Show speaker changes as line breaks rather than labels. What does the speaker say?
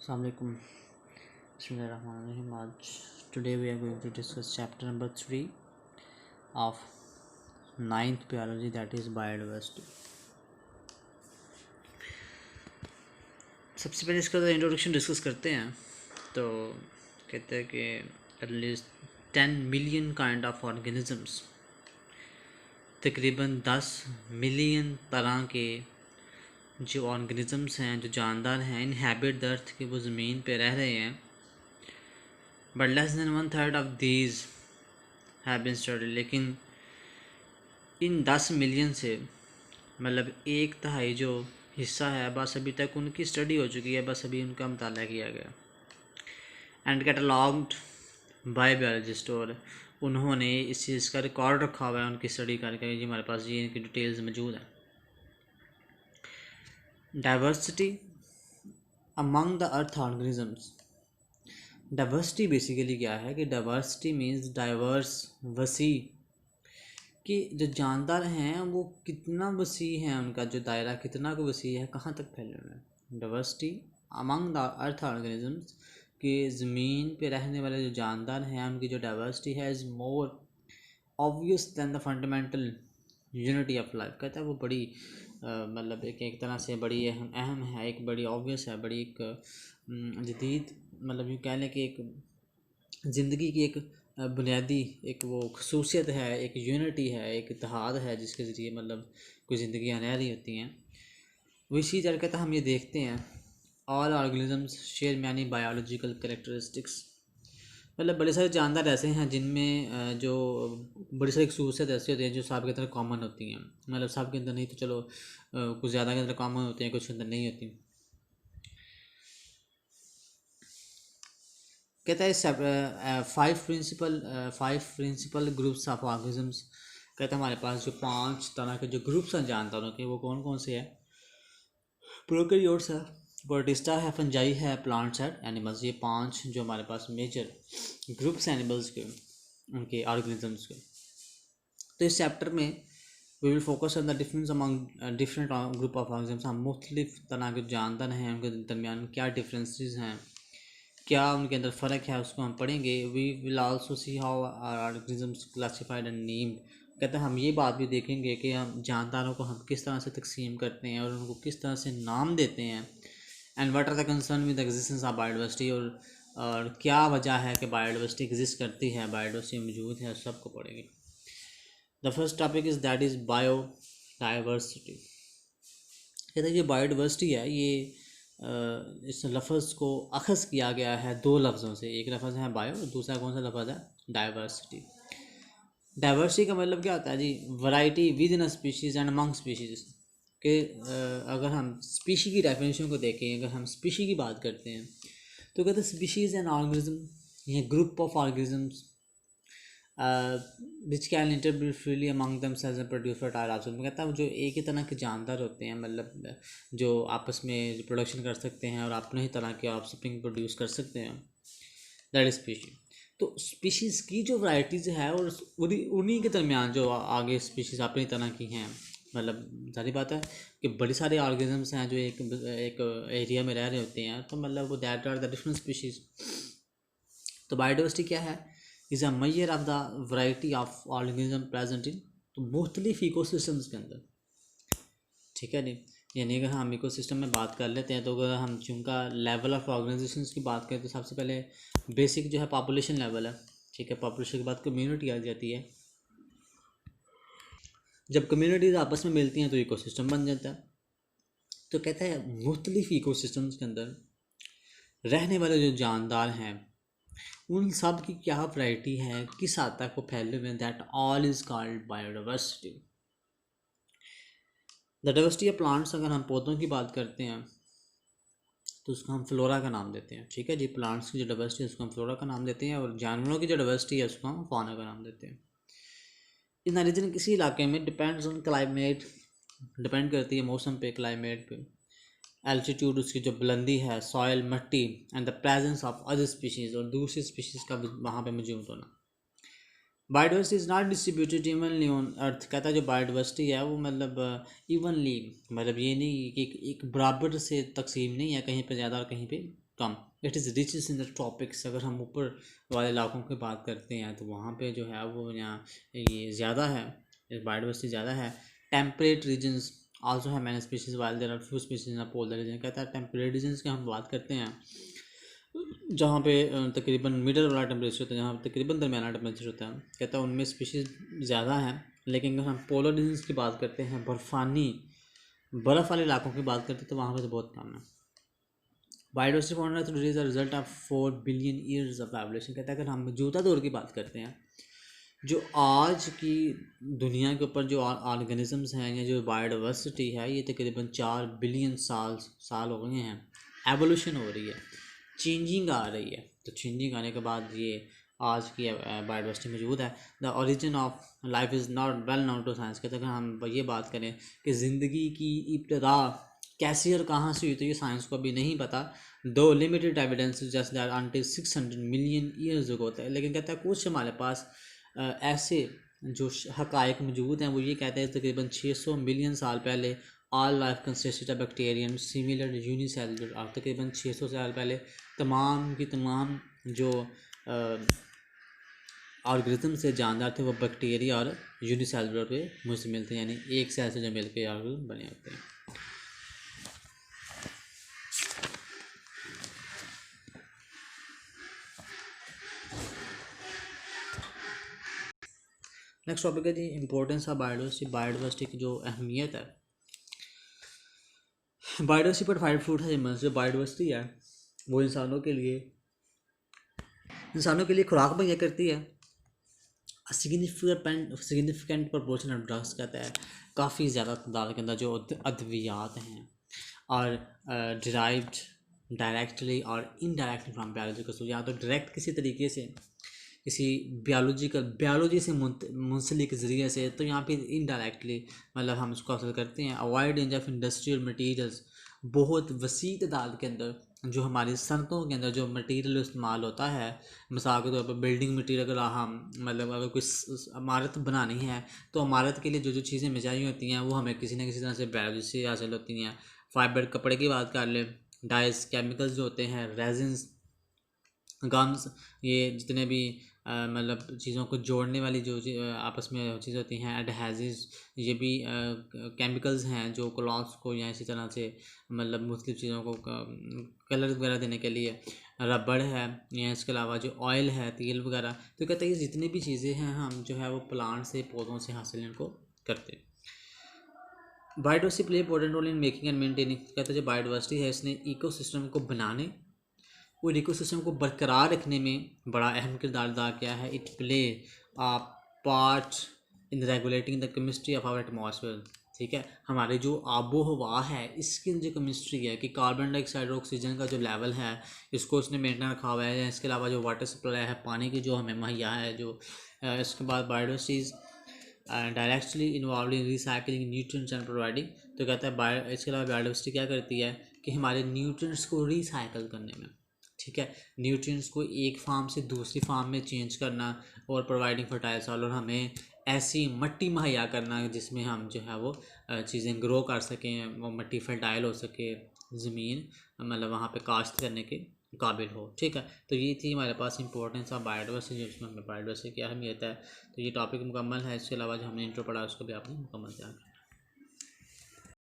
Assalamualaikum. Bismillahirrahmanirrahim. Today we are going to discuss chapter number 3 of ninth biology, that is biodiversity. सबसे पहले इसका introduction discuss करते हैं। तो कहते हैं कि at least 10 million kind of organisms, तकरीबन 10 मिलियन तरह के जो ऑर्गेनिजम्स हैं, जो जानदार हैं, इनहैबिट द अर्थ के वो ज़मीन पे रह रहे हैं। But less than 1/3 of these have been studied. लेकिन इन 10 मिलियन से मतलब 1/3 जो हिस्सा है बस अभी तक उनकी स्टडी हो चुकी है, बस अभी उनका मुताला किया गया एंड कैटलॉग्ड बाय बायोलॉजिस्ट। और उन्होंने इस चीज़ का रिकॉर्ड रखा हुआ है उनकी स्टडी करके, जी हमारे पास ये इनकी डिटेल्स मौजूद हैं। Diversity among the earth organisms. Diversity basically क्या है कि डाइवर्सिटी मीन्स डाइवर्स, वसी, कि जो जानदार हैं वो कितना वसी है, उनका जो दायरा कितना को वसी है, कहाँ तक फैले हुए हैं। Diversity among the earth organisms, कि ज़मीन पे रहने वाले जो जानदार हैं उनकी जो डाइवर्सिटी है is more obvious than the fundamental unity of life. कहता है वो बड़ी मतलब एक तरह से बड़ी अहम है, एक बड़ी ऑब्वियस है, बड़ी एक जदीद, मतलब यूँ कह लें कि एक ज़िंदगी की एक बुनियादी एक वो खसूसियत है, एक यूनिटी है, एक इत्तेहाद है जिसके ज़रिए मतलब कोई ज़िंदगियाँ रह रही होती हैं। वो इसी तरह कहता हम ये देखते हैं all organisms share many biological characteristics. मतलब बड़े सारे जानदार ऐसे हैं जिनमें जो बड़ी सारी खसूसियत ऐसी होती हैं जो सब के अंदर कॉमन होती हैं। मतलब सब के अंदर नहीं तो चलो कुछ ज़्यादा के अंदर कॉमन होती हैं, कुछ के अंदर नहीं होती। कहता है 5 प्रिंसिपल ग्रुप्स ऑफ ऑर्गेनिजम्स। कहता है हमारे पास जो 5 तरह के जो ग्रुप्स हैं जानदारों के, वो कौन कौन से हैं। प्रोकैरियोट्स है, प्रोटिस्टा है, फंजाई है, प्लांट्स है, एनिमल्स। ये 5 जो हमारे पास मेजर ग्रुप्स एनिमल्स के, उनके ऑर्गेनिजम्स के। तो इस चैप्टर में we will focus on the difference among different group of organisms. हम मुख्तलिफ तरह के जानदार हैं, उनके दरमियान क्या डिफरेंसेस हैं, क्या उनके अंदर फ़र्क है, उसको हम पढ़ेंगे। We will also see how organisms classified and named. कहते हैं हम ये बात भी देखेंगे कि हम जानदारों को हम किस तरह से तकसीम करते हैं और उनको किस तरह से नाम देते हैं। And what are the concern with the existence of biodiversity, और क्या वजह है कि बायोडाइवर्सिटी एग्जिस्ट करती है, बायोडाइवर्सिटी मौजूद है, सब को पढ़ेंगे। The first topic is that is biodiversity. कहते हैं ये बायोडाइवर्सिटी है, ये इस लफ्ज़ को अखज़ किया गया है 2 लफ्ज़ों से। एक लफ्ज़ है बायो और दूसरा कौन सा लफ्ज़ है, डाइवर्सिटी। डाइवर्सिटी का मतलब क्या होता है जी, variety within a species and among species. कि अगर हम स्पीशी की डेफिनेशन को देखें, अगर हम स्पीशी की बात करते हैं तो कहते हैं स्पीशीज़ एंड ऑर्गेनिज्म या group of organisms which can interbreed freely among themselves and produce fertile offspring. कहता है जो एक ही तरह के जानदार होते हैं, मतलब जो आपस में प्रोडक्शन कर सकते हैं और अपने ही तरह के ऑफस्प्रिंग प्रोड्यूस कर सकते हैं, दैट इज स्पीशीज। तो स्पीशीज़ की जो वैराइटीज़ है और उन्हीं के दरमियान जो आगे स्पीशीज़ अपनी तरह की हैं, मतलब सारी बात है कि बड़ी सारे ऑर्गेनिजम्स हैं जो एक एरिया में रह रहे होते हैं, तो मतलब वो that are the different species. तो बायोडाइवर्सिटी क्या है, is a measure of the variety of organism present in, तो मुख्तलिफ इकोसिस्टम्स के अंदर। ठीक है नहीं, यानी अगर हम इकोसिस्टम में बात कर लेते हैं तो अगर हम जिनका लेवल ऑफ ऑर्गेनाइजेशंस की बात करें तो सबसे पहले बेसिक जो है पॉपुलेशन लेवल है। ठीक है, पॉपुलेशन के बाद कम्युनिटी आ जाती है। जब कम्युनिटीज़ आपस में मिलती हैं तो इकोसिस्टम बन जाता है। तो कहता है मुख्तलिफ इकोसिस्टम्स के अंदर रहने वाले जो जानदार हैं उन सब की क्या वैरायटी है, किस हद तक वो फैले हुए हैं, that all is called biodiversity. The diversity of plants, अगर हम पौधों की बात करते हैं तो उसको हम फ्लोरा का नाम देते हैं। ठीक है जी, प्लांट्स की जो डाइवर्सिटी है उसको हम फ्लोरा का नाम देते हैं, और जानवरों की जो डाइवर्सिटी है उसको हम फौना का नाम देते हैं। इन रीजन किसी इलाके में डिपेंड्स ऑन क्लाइमेट, डिपेंड करती है मौसम पे, क्लाइमेट पे, एल्टीट्यूड उसकी जो बुलंदी है, सॉइल मिट्टी, and the presence of other species, और दूसरी स्पीशीज़ का वहाँ पे मौजूद होना। Biodiversity is not distributed evenly on earth. कहता है जो बायोडाइवर्सिटी है वो मतलब इवनली, मतलब ये नहीं कि एक बराबर से तकसीम नहीं है, कहीं पे ज़्यादा और कहीं पे कम। It is riches in the tropics. अगर हम ऊपर वाले इलाकों की बात करते हैं तो वहाँ पे जो है वो यहाँ ये ज़्यादा है, बायोडाइवर्सिटी ज़्यादा है। टेम्परेट रीजन्स आल्सो है many species while there are few species in polar region. कहता है टेम्परेट रीजन्स की हम बात करते हैं जहाँ पे तकरीबन मिडल वाला टेम्परेचर होता है, जहाँ पे तकरीबन दरमियाना टेम्परेचर होता है, कहता है उनमें स्पीशीज़ ज़्यादा हैं। लेकिन अगर हम पोलर रीजन्स की बात करते हैं, बर्फ़ वाले इलाकों की बात करते हैं, तो वहाँ पे तो बहुत कम है। Biodiversity found today is the result of 4 billion years of evolution. कहता है अगर हम मौजूदा दौर की बात करते हैं, जो आज की दुनिया के ऊपर जो ऑर्गेनिजम्स हैं या जो बायोडाइवर्सिटी है, ये तकरीबन 4 बिलियन साल हो गए हैं। एवोल्यूशन हो रही है, चेंजिंग आ रही है। तो चेंजिंग आने के बाद ये आज की बायोडाइवर्सिटी मौजूद है। The origin of life is not well known to science. कहते हैं अगर हम ये बात करें कि ज़िंदगी की इब्तदा कैसे और कहाँ से हुई, तो ये साइंस को अभी नहीं पता। दो limited evidence just that until 600 million years ago होता है। लेकिन कहता है कुछ हमारे पास ऐसे जो हक़ाइक़ मौजूद हैं, वो ये कहते हैं तकरीबन 600 मिलियन साल पहले all life consisted of Bactrian similar unicellular. और तकरीबन 600 साल पहले तमाम की तमाम जो ऑर्गेनिज्म से जानदार थे वो बैक्टीरिया और यूनिसेलुलर पे मुश्तमिल थे, यानी एक सेल से जो मिलकर ऑर्गेनिज्म बने होते हैं। नेक्स्ट टॉपिक है जी इंपॉर्टेंस ऑफ बायोडाइवर्सिटी। बायोडाइवर्सिटी की जो अहमियत है, बायोडाइवर्सिटी पर फाइव फूड है जो बायोडाइवर्सिटी है वो इंसानों के लिए खुराक मुहैया करती है। Significant proportion of drugs. कहता है काफ़ी ज़्यादा तादाद के अंदर जो अद्वियात हैं और डिराइव्ड डायरेक्टली और इनडायरेक्टली फ्राम बायोलॉजिकल सोर्स, या तो डायरेक्ट किसी तरीके से किसी बायोलॉजी से मुंसलिक ज़रिए से, तो यहाँ पे इनडायरेक्टली मतलब हम इसको हासिल करते हैं। Avoid range of industrial materials. बहुत वसी तादाद के अंदर जो हमारी सनतों के अंदर जो मटेरियल इस्तेमाल होता है, मिसाल के तौर पर बिल्डिंग मटेरियल, अगर हम मतलब अगर कोई इमारत बनानी है तो इमारत के लिए जो जो चीज़ें हमें चाहिए होती हैं वो हमें किसी न किसी तरह से बायोलॉजी से हासिल होती हैं। फाइबर कपड़े की बात कर लें, डाइस केमिकल्स जो होते हैं, रेजिन्स, गम्स, ये जितने भी मतलब चीज़ों को जोड़ने वाली जो आपस में चीज़ें होती हैं, एडहेसिव्स, ये भी केमिकल्स हैं जो क्लॉथ्स को या इसी तरह से मतलब मुख्तलिफ चीज़ों को कलर वगैरह देने के लिए, रबड़ है, या इसके अलावा जो ऑयल है, तेल वगैरह। तो कहते हैं ये जितनी भी चीज़ें हैं हम जो है वो प्लांट से, पौधों से हासिल इनको करते हैं। Biodiversity play important role in making and maintaining. कहते हैं जो बायोडाइवर्सिटी है इसने इकोसिस्टम को बनाने और इकोसिस्टम को बरकरार रखने में बड़ा अहम किरदार अदा किया है। It play a part in regulating the chemistry of our atmosphere. ठीक है, हमारे जो आबो हवा है इसकी जो केमिस्ट्री है कि कार्बन डाइऑक्साइड और ऑक्सीजन का जो लेवल है इसको उसने मेंटेन रखा हुआ है। इसके अलावा जो वाटर सप्लाई है, पानी की जो हमें मुहैया है जो इसके बाद biodiversity directly involve in recycling nutrients and providing. तो कहता है इसके अलावा बायोडाइवर्सिटी क्या करती है कि हमारे न्यूट्रिएंट्स को रिसाइकल करने में, ठीक है, न्यूट्रिएंट्स को एक फार्म से दूसरी फार्म में चेंज करना और प्रोवाइडिंग फर्टाइल सॉइल, और हमें ऐसी मिट्टी मुहैया करना जिसमें हम जो है वो चीज़ें ग्रो कर सकें, वो मिट्टी फर्टाइल हो सके, ज़मीन मतलब वहाँ पे काश्त करने के काबिल हो। ठीक है, तो ये थी हमारे पास इंपॉर्टेंस ऑफ बायोडाइवर्सिटी, जिसमें हमें बायोडाइवर्सिटी की अहमियत है। तो ये टॉपिक मुकम्मल है। इसके अलावा जो हमने इंट्रो पढ़ा उसको भी आपने मुकम्मल तैयार किया।